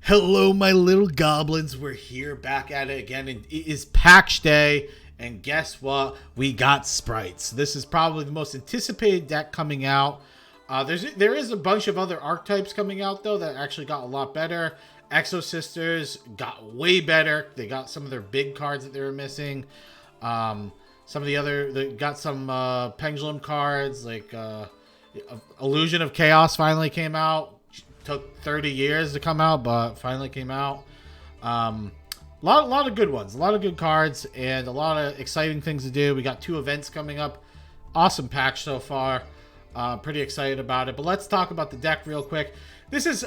Hello, my little goblins. We're here back at it again. And it is patch day. And guess what? We got Sprites. This is probably the most anticipated deck coming out. There is a bunch of other archetypes coming out, though, that actually got a lot better. Exo Sisters got way better. They got some of their big cards that they were missing. Some of the other... They got some Pendulum cards, like Illusion of Chaos finally came out. Took 30 years to come out, but finally came out. Lot of good ones, a lot of good cards, and a lot of exciting things to do. We got 2 events coming up. Awesome patch so far. Pretty excited about it. But let's talk about the deck real quick. This is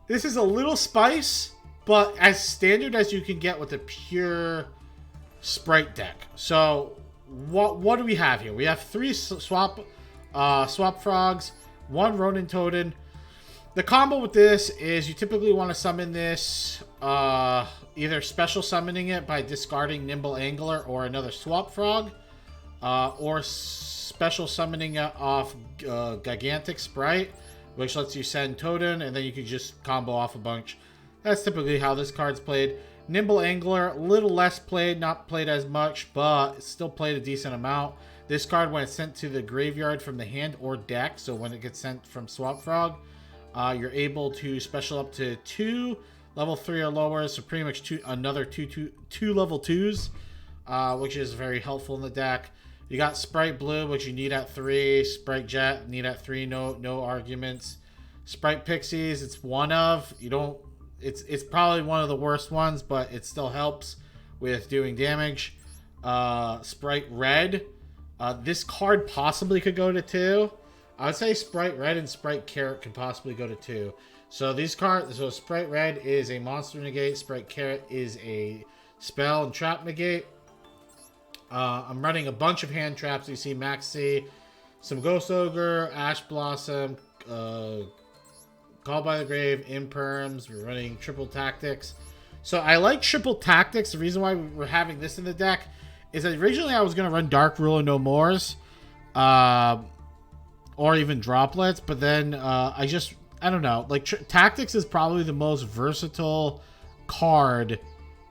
a little spice, but as standard as you can get with a pure Spright deck. So what do we have here? We have 3 swap frogs, 1 Ronin Totem. The combo with this is you typically want to summon this, either special summoning it by discarding Nimble Angler or another swap frog, or special summoning it off Gigantic Spright, which lets you send Totem, and then you can just combo off a bunch. That's typically how this card's played. Nimble Angler, a little less played, not played as much, but still played a decent amount. This card, when it's sent to the graveyard from the hand or deck, so when it gets sent from Swap Frog, you're able to special up to 2 level 3 or lower, so pretty much another two level 2s, which is very helpful in the deck. You got Spright Blue, which you need at 3. Spright Jet, need at 3. No arguments. Spright Pixies, it's one of. You don't. It's probably one of the worst ones, but it still helps with doing damage. Spright Red. This card possibly could go to 2. I would say Spright Red and Spright Carrot can possibly go to 2. So these cards, so Spright Red is a monster negate. Spright Carrot is a spell and trap negate. I'm running a bunch of hand traps. You see Maxi, some Ghost Ogre, Ash Blossom, Call by the Grave, Imperms. We're running triple tactics. So I like triple tactics. The reason why we're having this in the deck is that originally I was going to run Dark Ruler No Mores. Or even droplets, but then I don't know. Like tactics is probably the most versatile card,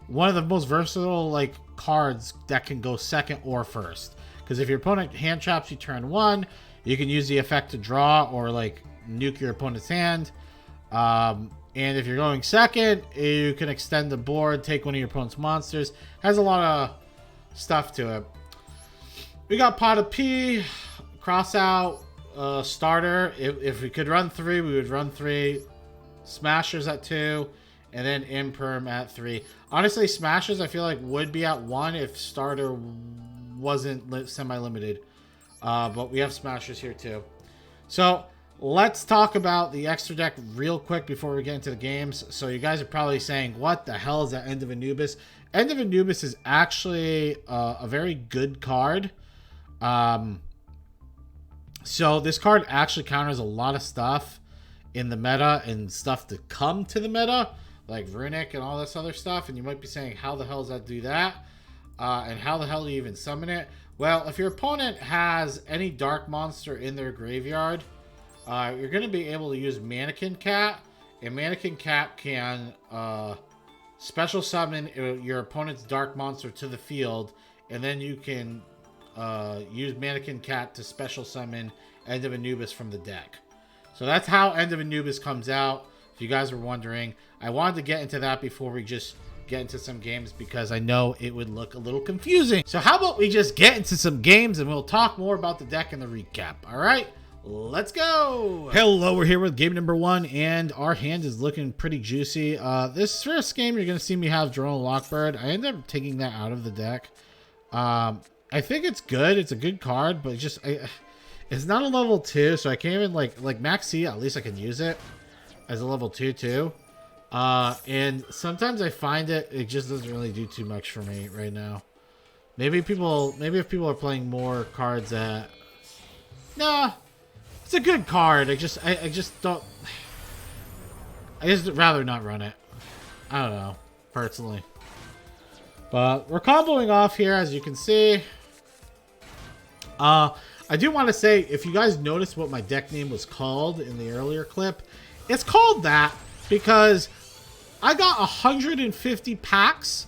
one of the most versatile like cards that can go second or first. Because if your opponent hand traps you turn 1, you can use the effect to draw or like nuke your opponent's hand. And if you're going second, you can extend the board, take one of your opponent's monsters. Has a lot of stuff to it. We got Pot of Pea, Cross Out. Starter, if we could run 3, we would run 3. Smashers at 2, and then Imperm at 3. Honestly, Smashers I feel like would be at 1 if Starter wasn't semi-limited. But we have Smashers here too. So let's talk about the extra deck real quick before we get into the games. So you guys are probably saying, what the hell is that End of Anubis? End of Anubis is actually a very good card. So this card actually counters a lot of stuff in the meta and stuff to come to the meta, like Runic and all this other stuff. And you might be saying, how the hell does that do that? And how the hell do you even summon it? Well, if your opponent has any dark monster in their graveyard, you're going to be able to use Mannequin Cat. And Mannequin Cat can special summon your opponent's dark monster to the field. And then you can... use Mannequin Cat to special summon End of Anubis from the deck. So that's how End of Anubis comes out, if you guys were wondering. I wanted to get into that before we just get into some games because I know it would look a little confusing. So how about we just get into some games and we'll talk more about the deck in the recap. Alright, let's go! Hello, we're here with game number 1 and our hand is looking pretty juicy. This first game you're going to see me have Drone Lockbird. I ended up taking that out of the deck. I think it's good. It's a good card, but it's not a level 2, so I can't even like Max C. At least I can use it as a level 2 too. And sometimes I find it just doesn't really do too much for me right now. Maybe if people are playing more cards that, nah, it's a good card. I just rather not run it. I don't know, personally. But we're comboing off here, as you can see. I do want to say, if you guys noticed what my deck name was called in the earlier clip, it's called that because I got 150 packs,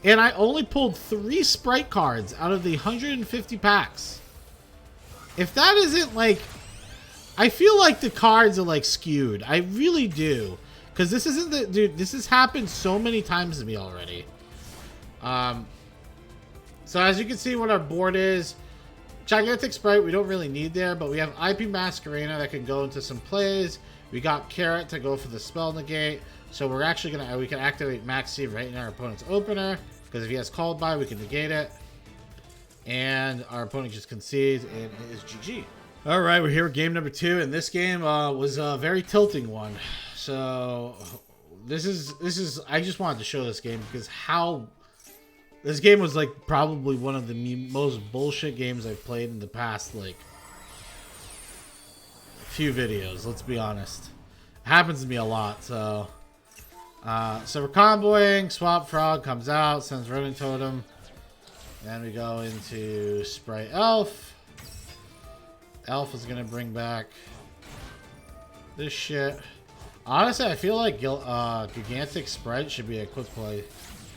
and I only pulled 3 Spright cards out of the 150 packs. If that isn't like... I feel like the cards are like skewed. I really do. Because this isn't the... Dude, this has happened so many times to me already. So as you can see what our board is, Gigantic Spright we don't really need there, but we have IP Masquerena that can go into some plays. We got Carrot to go for the spell negate. So we're actually gonna we can activate Maxi right in our opponent's opener, because if he has called by, we can negate it. And our opponent just concedes, and it is GG. All right, we're here with game number 2, and this game was a very tilting one. So this is I just wanted to show this game because how this game was like probably one of the most bullshit games I've played in the past like few videos. Let's be honest, it happens to me a lot. So we're comboing. Swap Frog comes out, sends Rodent Totem. Then we go into Spright Elf. Elf is gonna bring back this shit. Honestly, I feel like Gigantic Spright should be a quick play.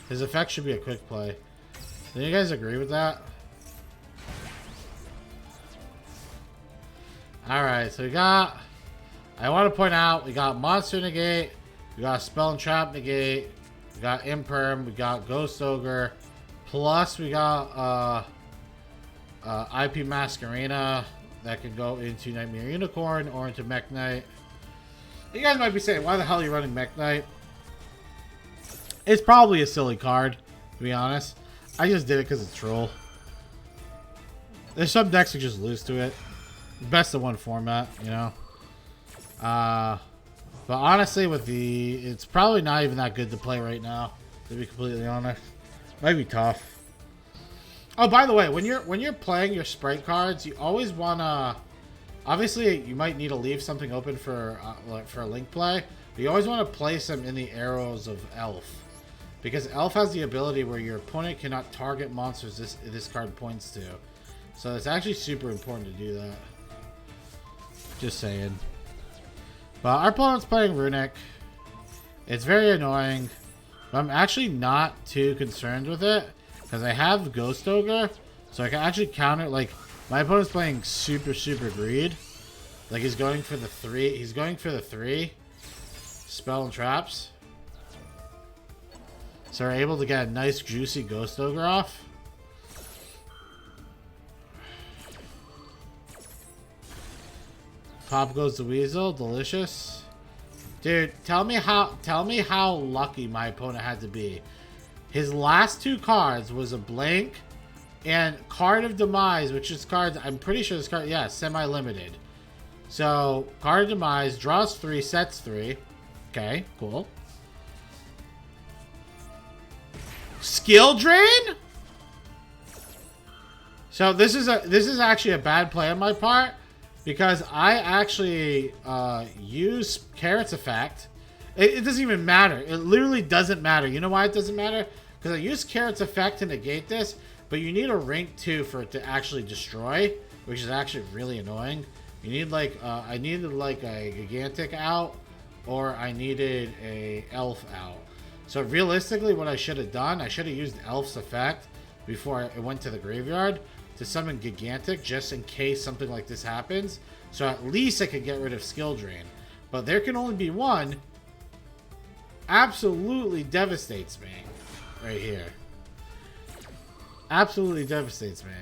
His effect should be a quick play. Do you guys agree with that? Alright, so we got... I want to point out, we got Monster Negate, we got Spell and Trap Negate, we got Imperm, we got Ghost Ogre, plus we got IP Masquerena that can go into Nightmare Unicorn or into Mech Knight. You guys might be saying, why the hell are you running Mech Knight? It's probably a silly card, to be honest. I just did it because it's troll. There's some decks that just lose to it. Best of one format, you know. But honestly, with it's probably not even that good to play right now. To be completely honest, might be tough. Oh, by the way, when you're playing your Spright cards, you always wanna. Obviously, you might need to leave something open for a link play. But you always want to place them in the arrows of Elf. Because Elf has the ability where your opponent cannot target monsters this card points to. So it's actually super important to do that. Just saying. But our opponent's playing Runic. It's very annoying. But I'm actually not too concerned with it. Because I have Ghost Ogre. So I can actually counter, like, my opponent's playing super greed. Like he's going for the 3. He's going for the 3 spell and traps. So we're able to get a nice juicy Ghost Ogre off. Pop goes the Weasel, delicious. Dude, tell me how lucky my opponent had to be. His last 2 cards was a blank and Card of Demise, which is cards, I'm pretty sure this card, yeah, semi-limited. So, Card of Demise, draws 3, sets 3. Okay, cool. Skill Drain? So this is actually a bad play on my part because I actually use Carrot's effect. It doesn't even matter. It literally doesn't matter. You know why it doesn't matter? Because I use Carrot's effect to negate this, but you need a rank 2 for it to actually destroy, which is actually really annoying. You need like I needed like a Gigantic out, or I needed a Elf out. So realistically, what I should have done, I should have used Elf's effect before it went to the graveyard to summon Gigantic, just in case something like this happens. So at least I could get rid of Skill Drain. But there can only be one. Absolutely devastates me right here. Absolutely devastates me.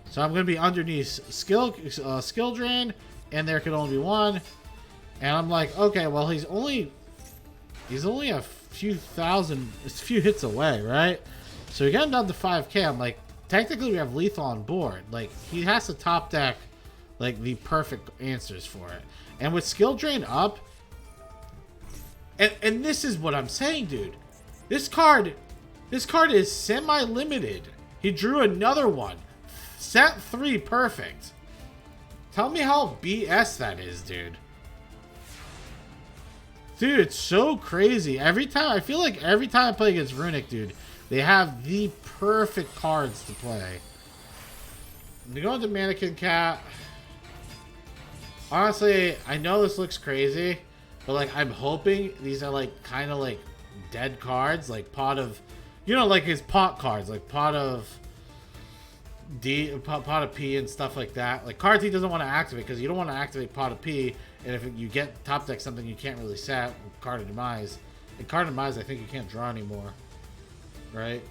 So I'm going to be underneath Skill Drain, and there can only be one. And I'm like, okay, well he's only a few hits away, right? So we got him down to 5k. I'm like, technically we have lethal on board. Like, he has to top deck like the perfect answers for it. And with Skill Drain up, and this is what I'm saying, dude. This card is semi-limited. He drew another one. Set 3 perfect. Tell me how BS that is, dude. Dude, it's so crazy. Every time, I feel like every time I play against Runic, dude, they have the perfect cards to play. We go into Mannequin Cat. Honestly, I know this looks crazy, But like I'm hoping these are like kind of like dead cards, like Pot of, you know, like his pot cards, like Pot of Pot of P and stuff like that. Like cards he doesn't want to activate because you don't want to activate Pot of P, and if you get top deck something you can't really set with Card of Demise. And Card of Demise I think you can't draw anymore, right?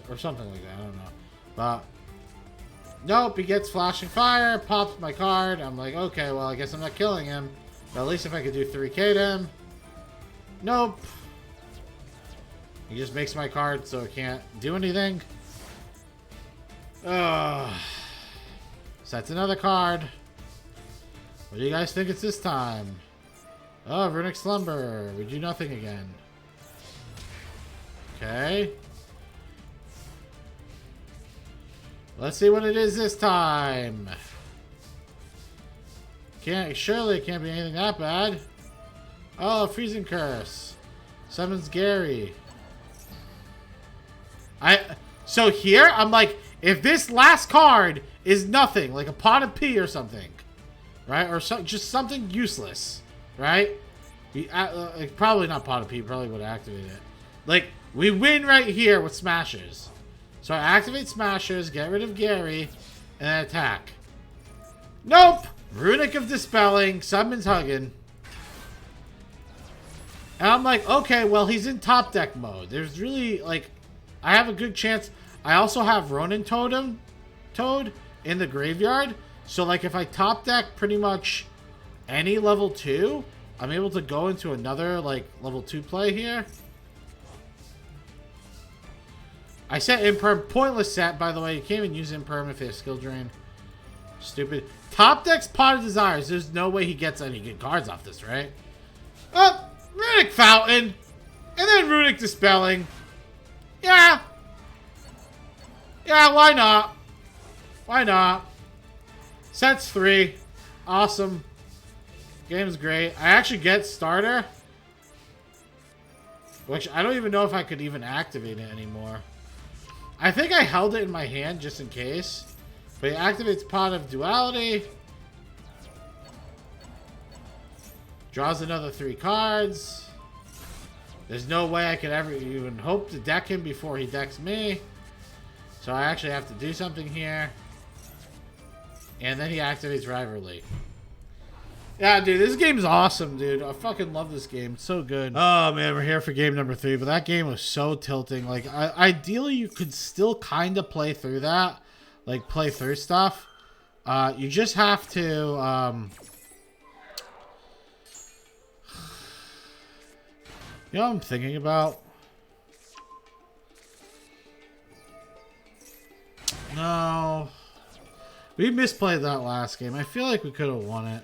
Or something like that. I don't know. But nope, he gets Flashing Fire, pops my card. I'm like, okay, well I guess I'm not killing him. But at least if I could do 3k to him. Nope. He just makes my card so it can't do anything. Sets another card. What do you guys think it's this time? Oh, Runic Slumber. We do nothing again. Okay. Let's see what it is this time. Surely it can't be anything that bad. Oh, Freezing Curse. Summons Gary. So here, I'm like, if this last card is nothing, like a Pot of P or something, right? Or just something useless, right? Probably not Pot of P, probably would activate it. Like, we win right here with Smashers. So I activate Smashers, get rid of Gary, and then attack. Nope! Runic of Dispelling, summons Huggin. And I'm like, okay, well, he's in top deck mode. There's really, like, I have a good chance. I also have Ronin Toad in the graveyard. So, like, if I top deck pretty much any level 2, I'm able to go into another, like, level 2 play here. I set Imperm. Pointless set, by the way. You can't even use Imperm if they have Skill Drain. Stupid. Top deck's Pot of Desires. There's no way he gets any good cards off this, right? Oh, Runic Fountain. And then Runic Dispelling. Yeah. Yeah, why not? Why not? Sets 3. Awesome. Game's great. I actually get Starter. Which I don't even know if I could even activate it anymore. I think I held it in my hand just in case. But it activates Pot of Duality. Draws another 3 cards. There's no way I could ever even hope to deck him before he decks me. So I actually have to do something here. And then he activates Rivalry. Yeah, dude, this game's awesome, dude. I fucking love this game. It's so good. Oh, man, we're here for game number 3. But that game was so tilting. Like, ideally, you could still kind of play through that. Like, play through stuff. You just have to... You know what I'm thinking about? No. We misplayed that last game. I feel like we could have won it.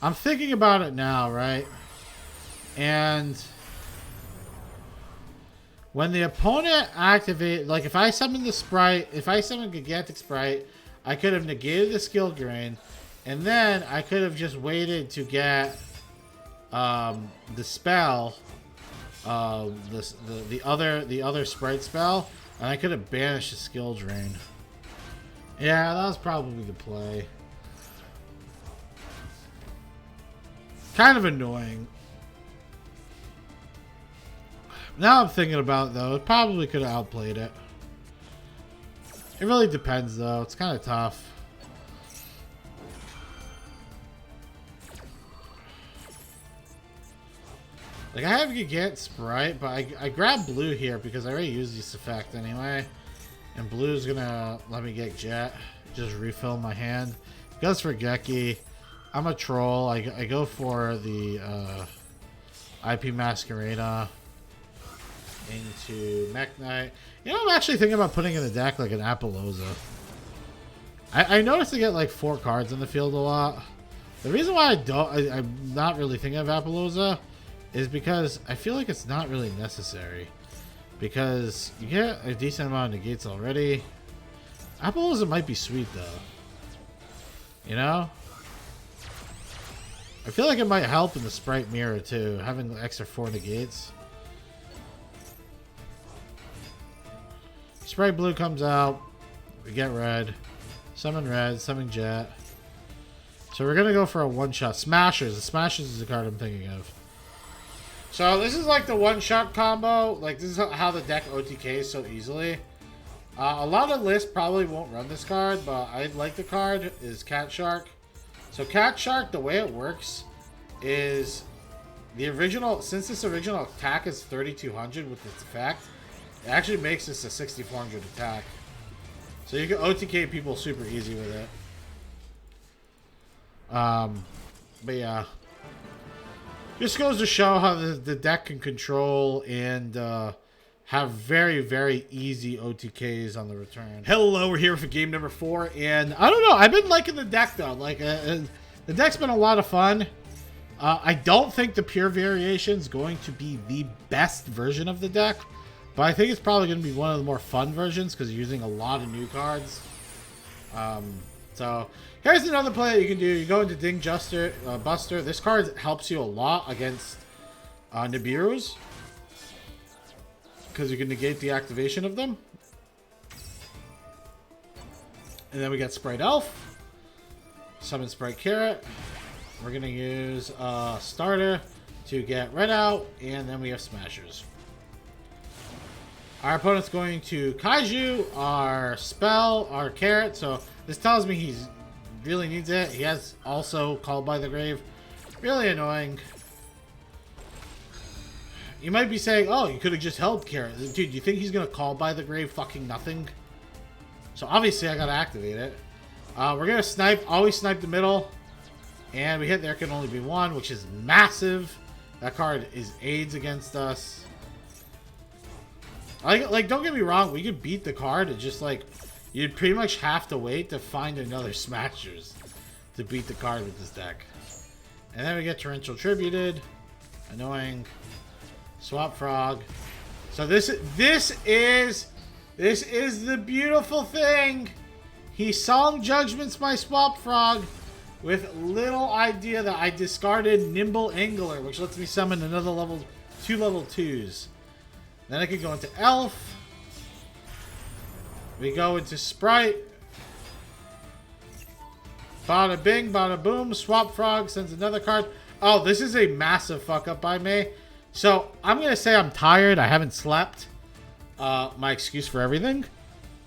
I'm thinking about it now, right? And when the opponent activate, like if I summon the Spright, if I summon Gigantic Spright, I could have negated the skill drain, and then I could have just waited to get the spell, the other Spright spell, and I could have banished the skill drain. Yeah, that was probably the play. Kind of annoying. Now I'm thinking about it, though. It probably could have outplayed it. It really depends, though. It's kind of tough. Like, I have Gigant Spright, but I grabbed blue here because I already used this effect anyway. And blue's gonna let me get Jet. Just refill my hand. Goes for Geki. I'm a troll. I go for the IP Masquerada into Mech Knight. You know, I'm actually thinking about putting in the deck like an Apollousa. I noticed I get like 4 cards in the field a lot. The reason why I'm not really thinking of Apollousa is because I feel like it's not really necessary. Because you get a decent amount of negates already. Apollousa might be sweet though. You know? I feel like it might help in the Spright mirror too, having the extra 4 negates. Spright blue comes out. We get red. Summon red. Summon Jet. So we're going to go for a one-shot. Smashers. The Smashers is the card I'm thinking of. So this is like the one-shot combo. Like, this is how the deck OTKs so easily. A lot of lists probably won't run this card, but I like the card, is Cat Shark. So Cat Shark, the way it works is the original, since this original attack is 3200 with its effect, it actually makes this a 6400 attack. So you can OTK people super easy with it. But yeah. Just goes to show how the deck can control and have very, very easy OTKs on the return. Hello, we're here for game number 4, and I don't know, I've been liking the deck though. Like, the deck's been a lot of fun. I don't think the pure variation is going to be the best version of the deck, but I think it's probably going to be one of the more fun versions because you're using a lot of new cards. So here's another play that you can do. You go into Ding Buster. This card helps you a lot against Nibiru's because you can negate the activation of them. And then we got Spright Elf. Summon Spright Carrot. We're going to use Starter to get Red out. And then we have Smashers. Our opponent's going to Kaiju, our Spell, our Carrot. So this tells me he really needs it. He has also Called by the Grave. Really annoying. You might be saying, oh, you could have just held Carrot. Dude, you think he's going to Call by the Grave fucking nothing? So obviously I got to activate it. We're going to snipe. Always snipe the middle. And we hit There Can Only Be One, which is massive. That card is AIDS against us. Like, don't get me wrong, we could beat the card. It's just like, you'd pretty much have to wait to find another Smashers to beat the card with this deck. And then we get Torrential Tributed. Annoying. Swap Frog. So this is the beautiful thing. He Solemn Judgments my Swap Frog with little idea that I discarded Nimble Angler, which lets me summon another two level 2s. Then I could go into Elf. We go into Spright. Bada bing, bada boom. Swap Frog sends another card. Oh, this is a massive fuck up by me. So I'm going to say I'm tired. I haven't slept. My excuse for everything.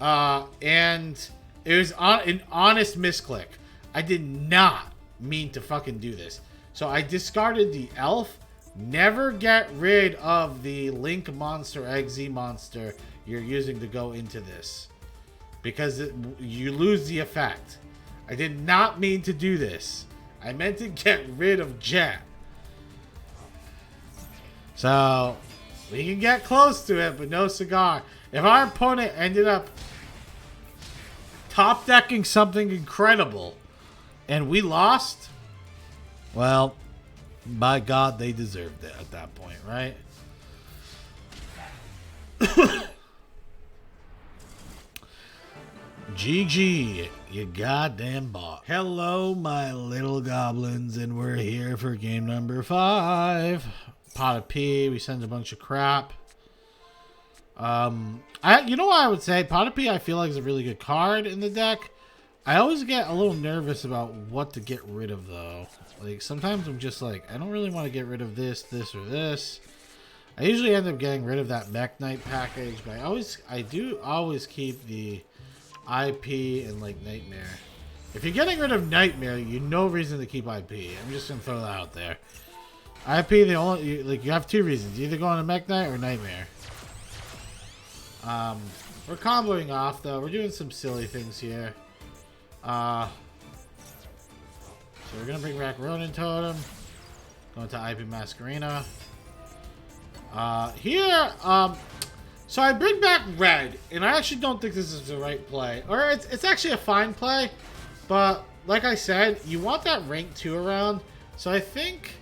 And it was an honest misclick. I did not mean to fucking do this. So I discarded the Elf. Never get rid of the Link monster, XZ monster you're using to go into this. Because you lose the effect. I did not mean to do this. I meant to get rid of Jet. So, we can get close to it, but no cigar. If our opponent ended up top decking something incredible and we lost, well, by God, they deserved it at that point, right? GG, you goddamn bot. Hello, my little goblins, and we're here for game number 5. Pot of Pee, we send a bunch of crap. You know what I would say? Pot of Pee, I feel like is a really good card in the deck. I always get a little nervous about what to get rid of, though. Like, sometimes I'm just like, I don't really want to get rid of this, or this. I usually end up getting rid of that Mech Knight package, but I do always keep the IP and, like, Nightmare. If you're getting rid of Nightmare, you no reason to keep IP. I'm just going to throw that out there. IP, you have two reasons. You either go on a Mech Knight or Nightmare. We're comboing off, though. We're doing some silly things here. So we're going to bring back Ronin Totem. Going to IP Masquerena. So I bring back Red. And I actually don't think this is the right play. Or it's actually a fine play. But like I said, you want that rank 2 around. So I think...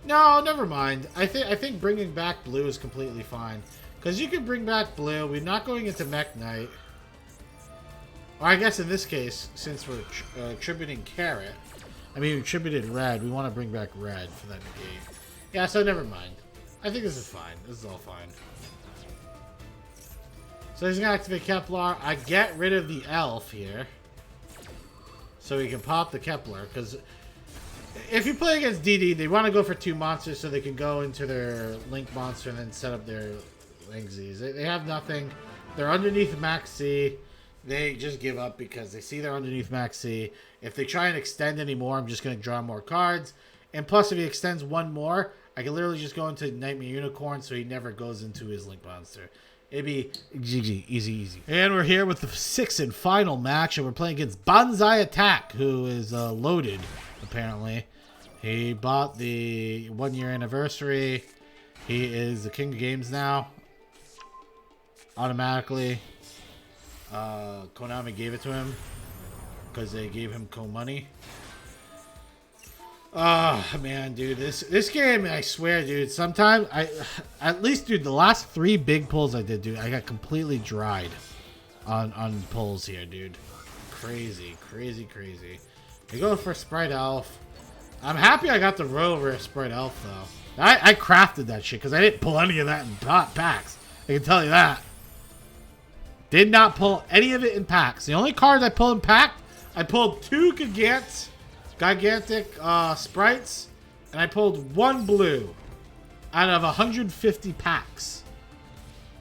No, never mind. I think bringing back Blue is completely fine. Because you can bring back Blue. We're not going into Mech Knight. Or I guess in this case, since we're attributing Carrot... I mean, we attributed Red. We want to bring back Red for that negate. Yeah, so never mind. I think this is fine. This is all fine. So he's going to activate Kepler. I get rid of the Elf here. so he can pop the Kepler. Because if you play against DD, they want to go for 2 monsters so they can go into their Link monster and then set up their Lingsies. They have nothing. They're underneath Max C. They just give up because they see they're underneath Max C. If they try and extend anymore, I'm just going to draw more cards. And plus, if he extends one more, I can literally just go into Nightmare Unicorn so he never goes into his Link monster. It'd be GG, easy. And we're here with the 6th and final match, and we're playing against Banzai Attack, who is loaded, apparently. He bought the 1-year anniversary. He is the king of games now. Automatically. Konami gave it to him because they gave him money. Oh man, dude, this game, I swear, dude, sometimes at least, dude, the last 3 big pulls I did, dude, I got completely dried on pulls here, dude. Crazy. We go for Spright Elf. I'm happy I got the Royal Rare Spright Elf though. I crafted that shit because I didn't pull any of that in packs. I can tell you that. Did not pull any of it in packs. The only cards I pulled in pack, I pulled 2 gigantic sprites, and I pulled 1 blue out of 150 packs.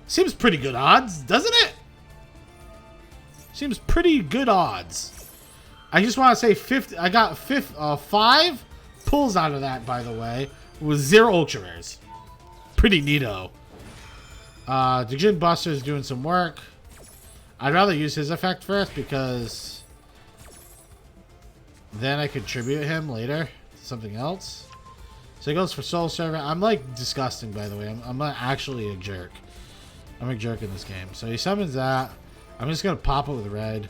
Seems pretty good odds, doesn't it? Seems pretty good odds. I just want to say 50. I got 5 pulls out of that, by the way, with 0 ultra rares. Pretty neato. Djinn Buster is doing some work. I'd rather use his effect first because then I could tribute him later to something else. So he goes for Soul Servant. I'm like disgusting, by the way. I'm not actually a jerk. I'm a jerk in this game. So he summons that. I'm just gonna pop it with red.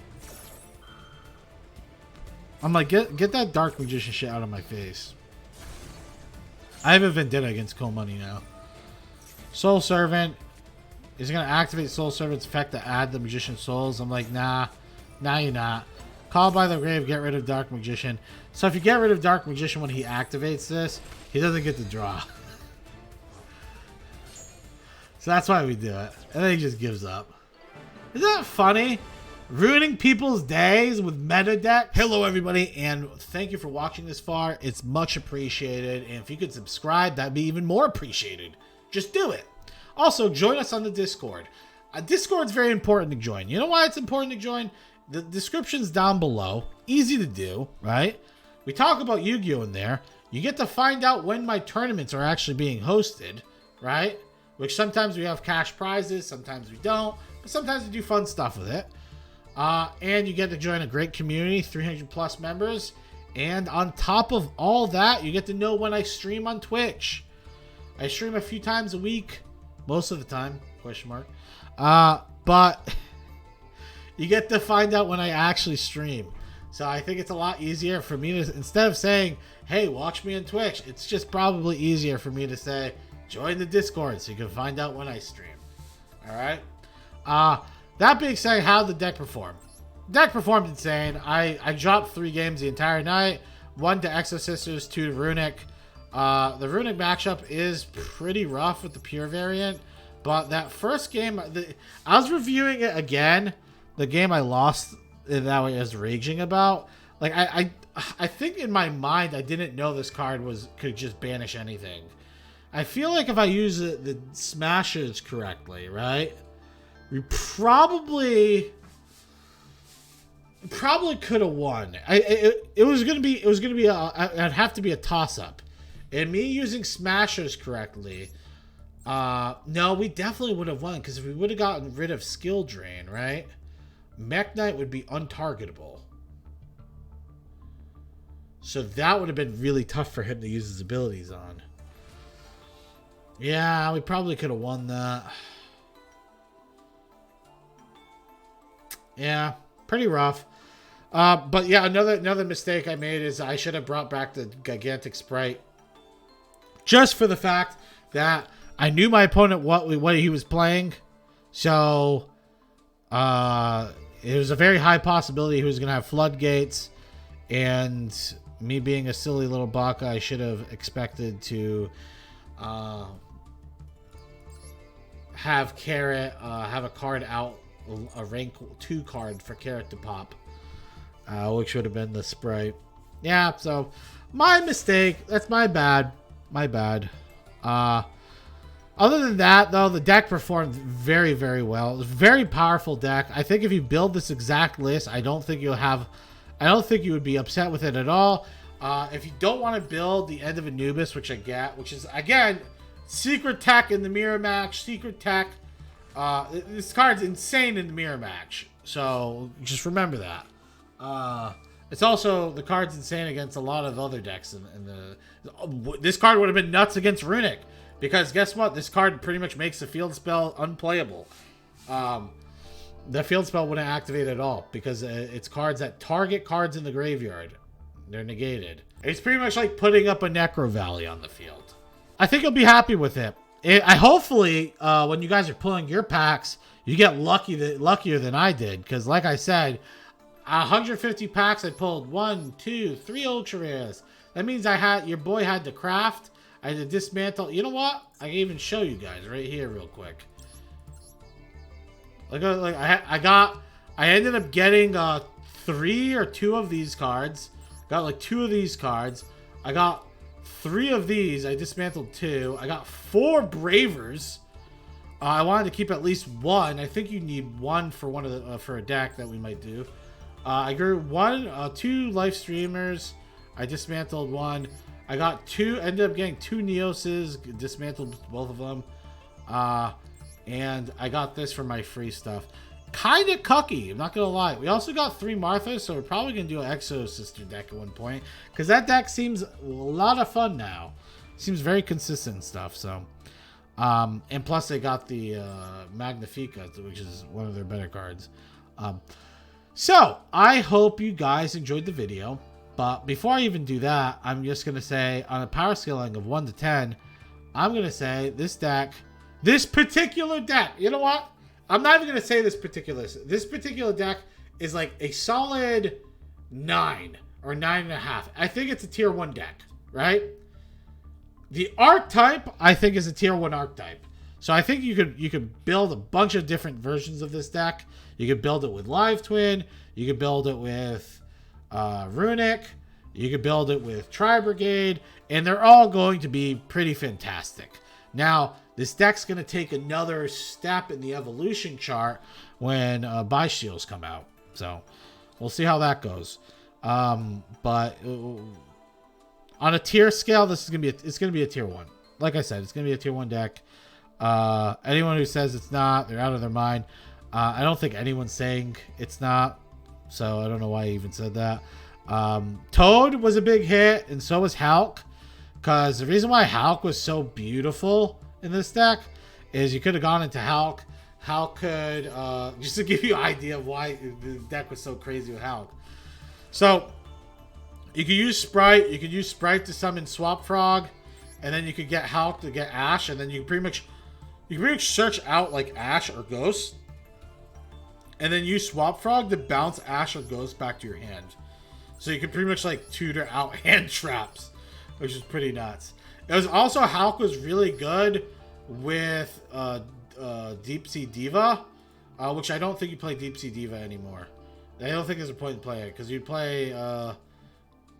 I'm like, get that Dark Magician shit out of my face. I have a vendetta against Cold Money now. Soul Servant. Is going to activate Soul Servant's effect to add the Magician's Souls. I'm like, nah, you're not. Call by the Grave, get rid of Dark Magician. So if you get rid of Dark Magician when he activates this, he doesn't get to draw. So that's why we do it. And then he just gives up. Isn't that funny? Ruining people's days with meta deck. Hello, everybody, and thank you for watching this far. It's much appreciated. And if you could subscribe, that'd be even more appreciated. Just do it. Also, join us on the Discord. Discord's very important to join. You know why it's important to join? The description's down below. Easy to do, right? We talk about Yu-Gi-Oh! In there. You get to find out when my tournaments are actually being hosted, right? Which sometimes we have cash prizes, sometimes we don't. But sometimes we do fun stuff with it. And you get to join a great community, 300 plus members. And on top of all that, you get to know when I stream on Twitch. I stream a few times a week. Most of the time, question mark. But you get to find out when I actually stream. So I think it's a lot easier for me to, instead of saying, hey, watch me on Twitch, it's just probably easier for me to say, join the Discord so you can find out when I stream. Alright? That being said, how did the deck perform? Deck performed insane. I dropped 3 games the entire night. 1 to Exosisters, 2 to Runic. The Runic matchup is pretty rough with the pure variant, but that first game, I was reviewing it again, the game I lost that I was raging about. Like, I think in my mind, I didn't know this card could just banish anything. I feel like if I use the smashes correctly, right, we probably could have won. It was gonna be it'd have to be a toss up. And me using smashers correctly, no, we definitely would have won, because if we would have gotten rid of skill drain, right, Mech Knight would be untargetable. So that would have been really tough for him to use his abilities on. Yeah, we probably could have won that. Yeah, pretty rough. But yeah, another mistake I made is I should have brought back the gigantic Spright. Just for the fact that I knew my opponent what he was playing. So it was a very high possibility he was going to have floodgates. And me being a silly little baka, I should have expected to have Carrot have a card out, a rank 2 card for Carrot to pop. which would have been the Spright. Yeah, so my mistake. That's my bad. My bad. Other than that, though, the deck performed very, very well. It was a very powerful deck. I think if you build this exact list, I don't think you would be upset with it at all. If you don't want to build the End of Anubis, which I get, which is, again, secret tech in the mirror match, secret tech. This card's insane in the mirror match. So just remember that. It's also, the card's insane against a lot of other decks. This card would have been nuts against Runic. Because guess what? This card pretty much makes the field spell unplayable. The field spell wouldn't activate at all. Because it's cards that target cards in the graveyard. They're negated. It's pretty much like putting up a Necro Valley on the field. I think you'll be happy with it. Hopefully, when you guys are pulling your packs, you get luckier than I did. Because like I said, 150 packs, I pulled 1, 2, 3 ultra rares. That means your boy had to craft. I had to dismantle. You know what? I can even show you guys right here real quick. I ended up getting 3 or 2 of these cards. Got like 2 of these cards. I got 3 of these. I dismantled 2. I got 4 Bravers. I wanted to keep at least 1. I think you need 1 for one of the for a deck that we might do. I grew 2 Life Streamers. I dismantled 1. I got 2. Ended up getting 2 Neoses. Dismantled both of them. And I got this for my free stuff. Kind of cucky, I'm not gonna lie. We also got 3 Marthas, so we're probably gonna do an Exo Sister deck at one point, because that deck seems a lot of fun now. Seems very consistent and stuff. So, and plus they got the Magnifica, which is one of their better cards. So I hope you guys enjoyed the video. But before I even do that, I'm just gonna say on a power scaling of 1 to 10, I'm gonna say this particular deck. You know what? I'm not even going to say this particular deck is like a solid 9 or 9.5. I think it's a tier 1 deck, right? The archetype, I think, is a tier 1 archetype. So I think you could build a bunch of different versions of this deck. You could build it with Live Twin. You could build it with Runic. You could build it with Tri-Brigade. And they're all going to be pretty fantastic. Now, this deck's going to take another step in the evolution chart when Bi-Shields come out. So, we'll see how that goes. But on a tier scale, it's going to be a tier 1. Like I said, it's going to be a tier 1 deck. Anyone who says it's not, they're out of their mind. I don't think anyone's saying it's not. So, I don't know why I even said that. Toad was a big hit, and so was Hulk. Because the reason why Hulk was so beautiful in this deck is you could have gone into Hulk. Hulk could, just to give you an idea of why the deck was so crazy with Hulk. So, you could use Spright. You could use Spright to summon Swap Frog. And then you could get Hulk to get Ash. And then you can pretty much search out like Ash or Ghost. And then use Swap Frog to bounce Ash or Ghost back to your hand. So you could pretty much like tutor out hand traps, which is pretty nuts. It was also, Hulk was really good with Deep Sea Diva, which I don't think you play Deep Sea Diva anymore. I don't think there's a point in playing it, because you'd play,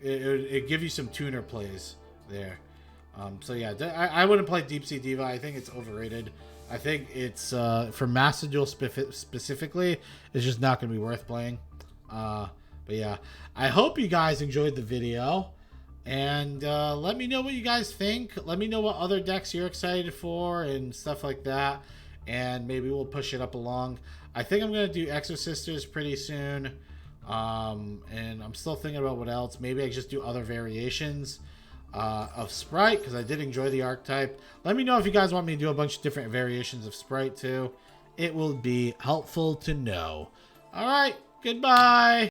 it'd give you some tuner plays there. So yeah, I wouldn't play Deep Sea Diva. I think it's overrated. I think it's, for Master Duel specifically, it's just not going to be worth playing. But yeah, I hope you guys enjoyed the video. And let me know what you guys think. Let me know what other decks you're excited for and stuff like that. And maybe we'll push it up along. I think I'm going to do Exorcisters pretty soon. And I'm still thinking about what else. Maybe I just do other variations of Spright, because I did enjoy the archetype. Let me know if you guys want me to do a bunch of different variations of Spright too. It will be helpful to know. All right, goodbye.